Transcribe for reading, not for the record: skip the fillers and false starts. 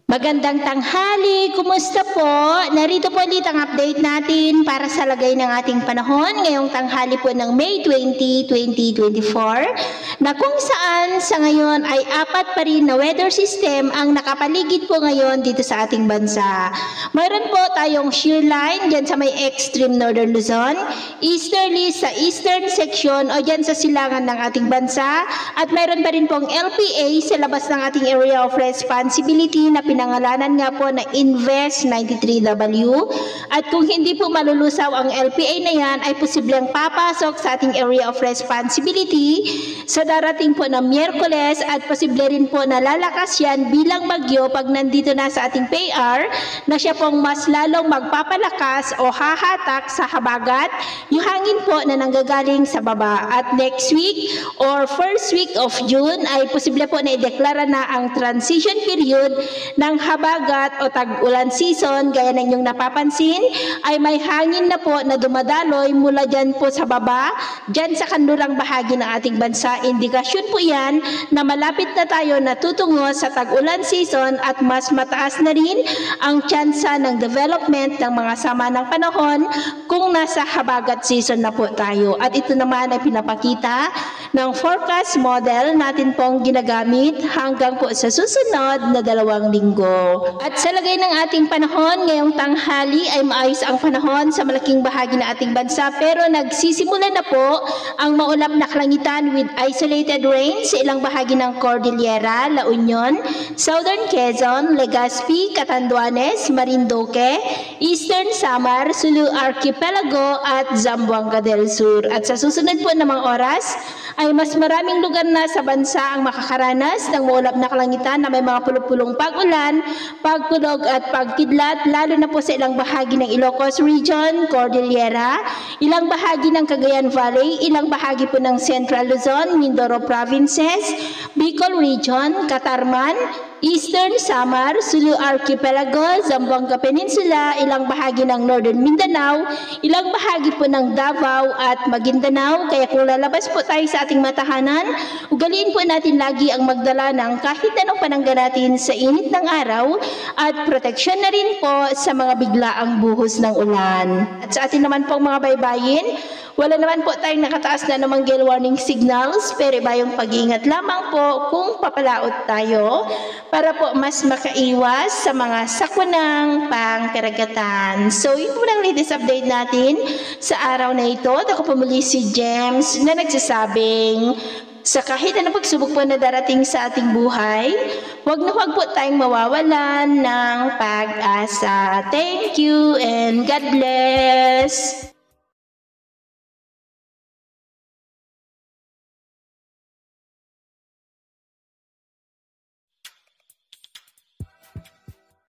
Magandang tanghali, kumusta po? Narito po ulit ang update natin para sa lagay ng ating panahon ngayong tanghali po ng May 20, 2024 na kung saan sa ngayon ay apat pa rin na weather system ang nakapaligid po ngayon dito sa ating bansa. Mayroon po tayong shear line dyan sa may extreme northern Luzon, easterly sa eastern section o dyan sa silangan ng ating bansa at mayroon pa rin pong LPA sa labas ng ating area of responsibility na pinangalanan nga po na Invest 93W at kung hindi po malulusaw ang LPA na yan ay posibleng papasok sa ating area of responsibility sa darating po na Miyerkules at posible rin po na lalakas yan bilang bagyo pag nandito na sa ating PAR na siya pong mas lalong magpapalakas o hahatak sa habagat yung hangin po na nanggagaling sa baba at next week or first week of June ay posible po na ideklara na ang transition period ng habagat o tag-ulan season gaya ng inyong napapansin ay may hangin na po na dumadaloy mula dyan po sa baba, dyan sa kanlurang bahagi ng ating bansa. Indikasyon po yan na malapit na tayo natutungo sa tag-ulan season at mas mataas na rin ang tsansa ng development ng mga sama ng panahon kung nasa habagat season na po tayo. At ito naman ay pinapakita ng forecast model natin pong ginagamit hanggang po sa susunod na 2 linggo. At sa lagay ng ating panahon, ngayong tanghali ay maayos ang panahon sa malaking bahagi ng ating bansa pero nagsisimula na po ang maulap na kalangitan with isolated rain sa ilang bahagi ng Cordillera, La Union, Southern Quezon, Legazpi, Catanduanes, Marinduque, Eastern Samar, Sulu Archipelago at Zamboanga del Sur. At sa susunod po na mga oras ay mas maraming lugar na sa bansa ang makakaranas ng maulap na kalangitan na may mga pulong-pulong pag-ulan, pagkulog at pagkidlat lalo na po sa ilang bahagi ng Ilocos Region, Cordillera, ilang bahagi ng Cagayan Valley, ilang bahagi po ng Central Luzon, Mindoro Provinces, Bicol Region, Catarman, Eastern Samar, Sulu Archipelago, Zamboanga Peninsula, ilang bahagi ng Northern Mindanao, ilang bahagi po ng Davao at Maguindanao. Kaya kung lalabas po tayo sa ating matahanan, ugaliin po natin lagi ang magdala ng kahit anong panangga natin sa init ng araw at proteksyon na rin po sa mga biglaang buhos ng ulan. At sa atin naman pong mga baybayin, wala naman po tayong nakataas na namang gale warning signals pero iba yung pag-iingat lamang po kung papalaot tayo para po mas makaiwas sa mga sakunang pangkaragatan. So yun po ang latest update natin sa araw na ito. Ako po muli si James na nagsasabing sa kahit anong pagsubok po na darating sa ating buhay, huwag po tayong mawawalan ng pag-asa. Thank you and God bless!